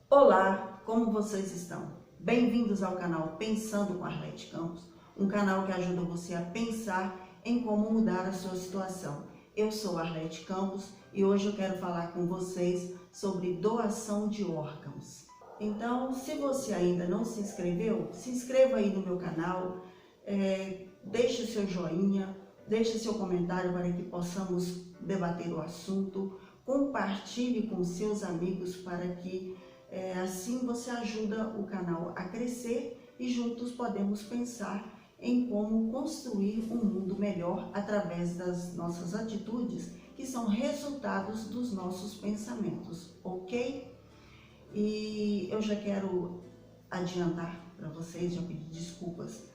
Olá, como vocês estão? Bem-vindos ao canal Pensando com Arlete Campos, um canal que ajuda você a pensar em como mudar a sua situação. Eu sou Arlete Campos e hoje eu quero falar com vocês sobre doação de órgãos. Então, se você ainda não se inscreveu, se inscreva aí no meu canal, deixe o seu joinha, deixe seu comentário para que possamos debater o assunto, compartilhe com seus amigos para que assim você ajuda o canal a crescer e juntos podemos pensar em como construir um mundo melhor através das nossas atitudes, que são resultados dos nossos pensamentos, ok? E eu já quero adiantar para vocês, já pedir desculpas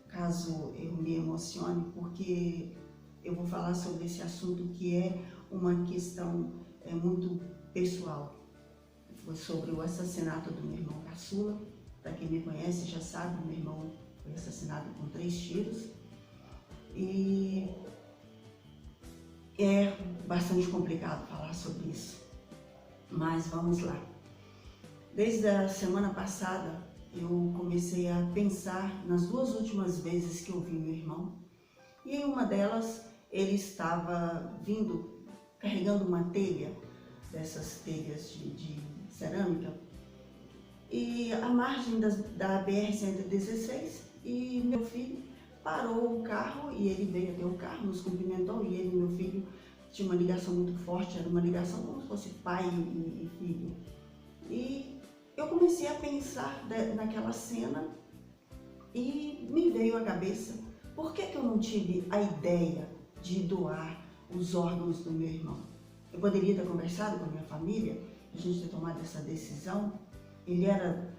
caso eu me emocione, porque eu vou falar sobre esse assunto que é uma questão muito pessoal. Foi sobre o assassinato do meu irmão caçula. Para quem me conhece já sabe, meu irmão foi assassinado com 3 tiros. E é bastante complicado falar sobre isso, mas vamos lá. Desde a semana passada eu comecei a pensar nas 2 últimas vezes que eu vi meu irmão. E em uma delas ele estava vindo carregando uma telha, dessas telhas de cerâmica, e à margem da BR-116, e meu filho parou o carro e ele veio até o carro, nos cumprimentou, e ele e meu filho tinham uma ligação muito forte, era uma ligação como se fosse pai e filho. E eu comecei a pensar naquela cena e me veio à cabeça, por que eu não tive a ideia de doar os órgãos do meu irmão? Eu poderia ter conversado com a minha família, a gente ter tomado essa decisão. Ele era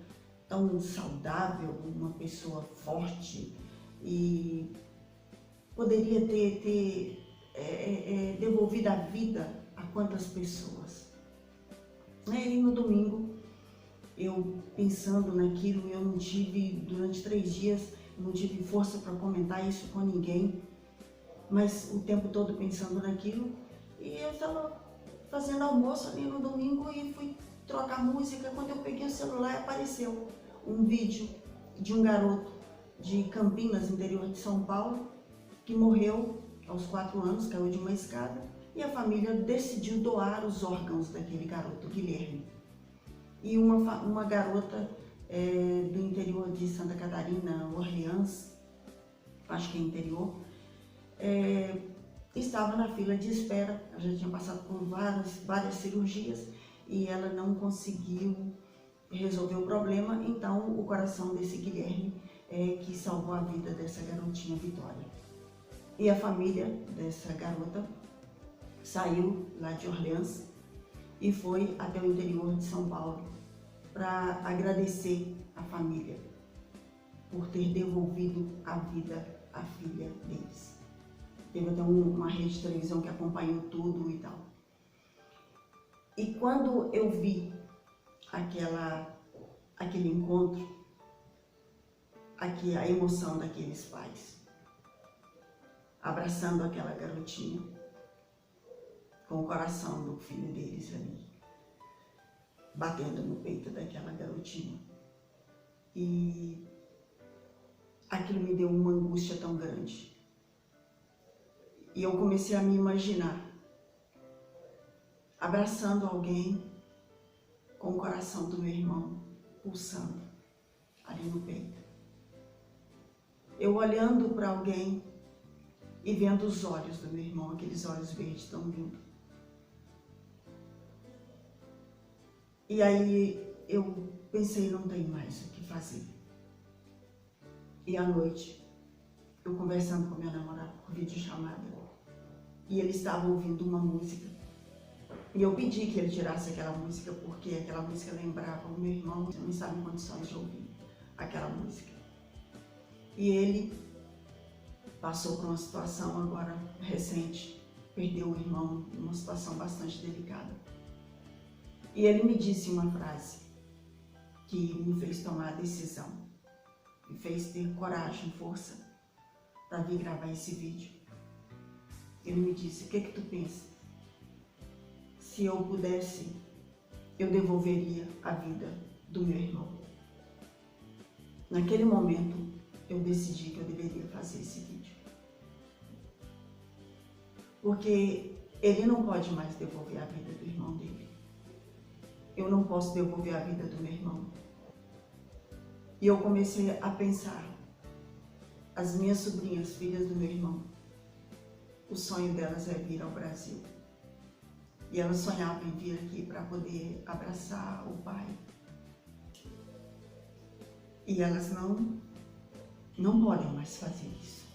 tão saudável, uma pessoa forte, e poderia ter devolvido a vida a quantas pessoas. E no domingo, eu pensando naquilo, eu não tive, durante 3 dias, não tive força para comentar isso com ninguém, mas o tempo todo pensando naquilo. E eu estava fazendo almoço ali no domingo e fui trocar música. Quando eu peguei o celular, apareceu um vídeo de um garoto de Campinas, interior de São Paulo, que morreu aos 4 anos, caiu de uma escada, e a família decidiu doar os órgãos daquele garoto, Guilherme. E uma garota do interior de Santa Catarina, Orleans, acho que é interior, estava na fila de espera. Ela já tinha passado por várias cirurgias e ela não conseguiu resolver o problema. Então o coração desse Guilherme que salvou a vida dessa garotinha Vitória. E a família dessa garota saiu lá de Orleans e foi até o interior de São Paulo para agradecer a família por ter devolvido a vida à filha deles. Teve até uma rede de televisão que acompanhou tudo e tal. E quando eu vi aquele encontro, a emoção daqueles pais, abraçando aquela garotinha, com o coração do filho deles ali, batendo no peito daquela garotinha. E aquilo me deu uma angústia tão grande. E eu comecei a me imaginar abraçando alguém com o coração do meu irmão pulsando ali no peito. Eu olhando para alguém e vendo os olhos do meu irmão, aqueles olhos verdes tão lindos. E aí eu pensei, não tem mais o que fazer. E à noite, eu conversando com meu namorado por videochamada, e ele estava ouvindo uma música. E eu pedi que ele tirasse aquela música, porque aquela música lembrava o meu irmão, eu não estava em condições de ouvir aquela música. E ele passou por uma situação agora recente, perdeu o irmão em uma situação bastante delicada. E ele me disse uma frase que me fez tomar a decisão, me fez ter coragem, força para vir gravar esse vídeo. Ele me disse, o que tu pensa? Se eu pudesse, eu devolveria a vida do meu irmão. Naquele momento, eu decidi que eu deveria fazer esse vídeo. Porque ele não pode mais devolver a vida do irmão dele. Eu não posso devolver a vida do meu irmão. E eu comecei a pensar, as minhas sobrinhas, filhas do meu irmão, o sonho delas é vir ao Brasil. E elas sonhavam em vir aqui para poder abraçar o pai. E elas não podem mais fazer isso.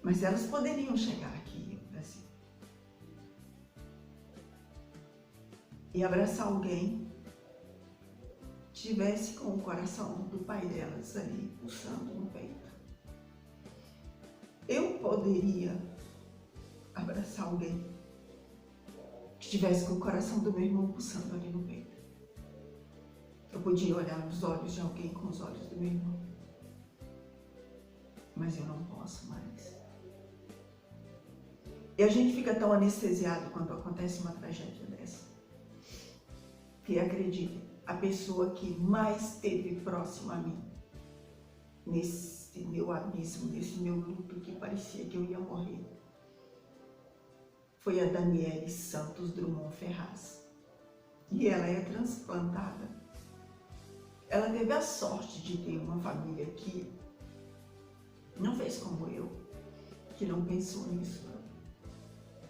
Mas elas poderiam chegar aqui no Brasil e abraçar alguém que tivesse com o coração do pai delas ali pulsando no peito. Eu poderia abraçar alguém que tivesse com o coração do meu irmão pulsando ali no peito. Eu podia olhar nos olhos de alguém com os olhos do meu irmão. Mas eu não posso mais. E a gente fica tão anestesiado quando acontece uma tragédia dessa. Que acredite, a pessoa que mais esteve próxima a mim, nesse meu abismo, nesse meu luto que parecia que eu ia morrer, foi a Daniele Santos Drummond Ferraz. E ela é transplantada. Ela teve a sorte de ter uma família que não fez como eu, que não pensou nisso.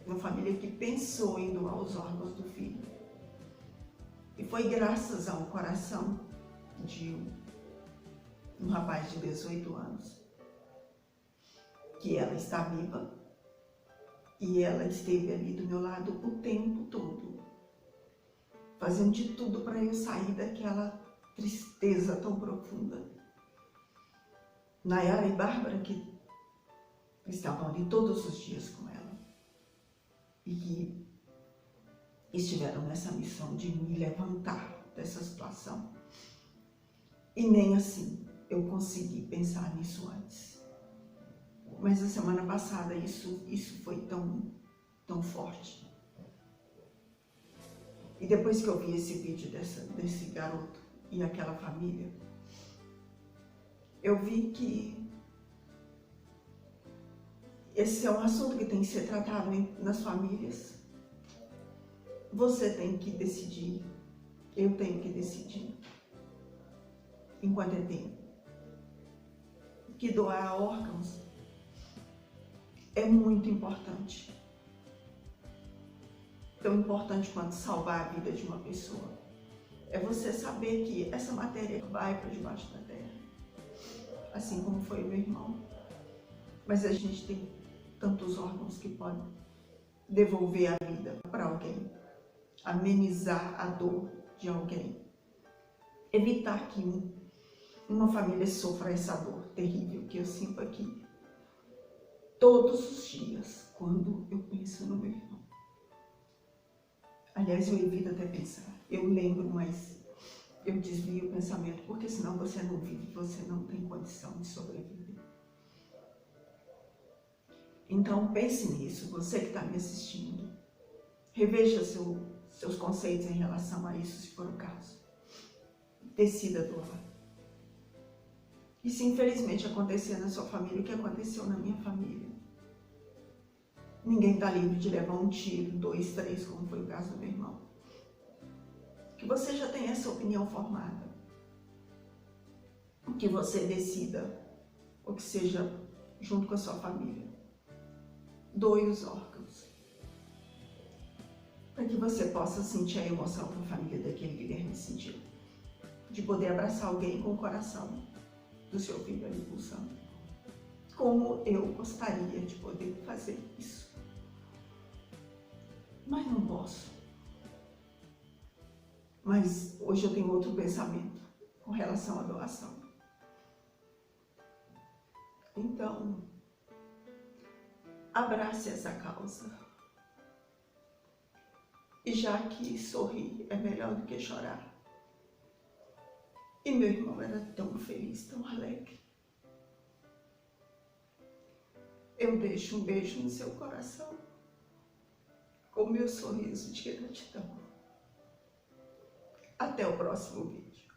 Uma família que pensou em doar os órgãos do filho. E foi graças ao coração de um rapaz de 18 anos que ela está viva e ela esteve ali do meu lado o tempo todo, fazendo de tudo para eu sair daquela tristeza tão profunda. Nayara e Bárbara, que estavam ali todos os dias com ela e que estiveram nessa missão de me levantar dessa situação. E nem assim eu consegui pensar nisso antes. Mas a semana passada isso foi tão forte. E depois que eu vi esse vídeo desse garoto e aquela família, eu vi que esse é um assunto que tem que ser tratado nas famílias. Você tem que decidir, eu tenho que decidir, enquanto é tempo, que doar órgãos é muito importante. Tão importante quanto salvar a vida de uma pessoa. É você saber que essa matéria vai para debaixo da terra, assim como foi o meu irmão. Mas a gente tem tantos órgãos que podem devolver a vida para alguém, amenizar a dor de alguém, evitar que uma família sofra essa dor terrível que eu sinto aqui todos os dias quando eu penso no meu irmão. Aliás, eu evito até pensar. Eu lembro, mas eu desvio o pensamento, porque senão você não vive, você não tem condição de sobreviver. Então pense nisso, você que está me assistindo. Reveja seus conceitos em relação a isso, se for o caso. Decida doar. E se infelizmente acontecer na sua família o que aconteceu na minha família, ninguém está livre de levar um tiro, 2, 3, como foi o caso do meu irmão. Que você já tenha essa opinião formada. Que você decida, ou que seja junto com a sua família, doe os órgãos. Para que você possa sentir a emoção que a família daquele Guilherme sentiu. De poder abraçar alguém com o coração do seu filho ali pulsando. Como eu gostaria de poder fazer isso. Mas não posso. Mas hoje eu tenho outro pensamento com relação à doação. Então, abrace essa causa. E já que sorrir é melhor do que chorar. E meu irmão era tão feliz, tão alegre. Eu deixo um beijo no seu coração. com meu sorriso de gratidão. Até o próximo vídeo.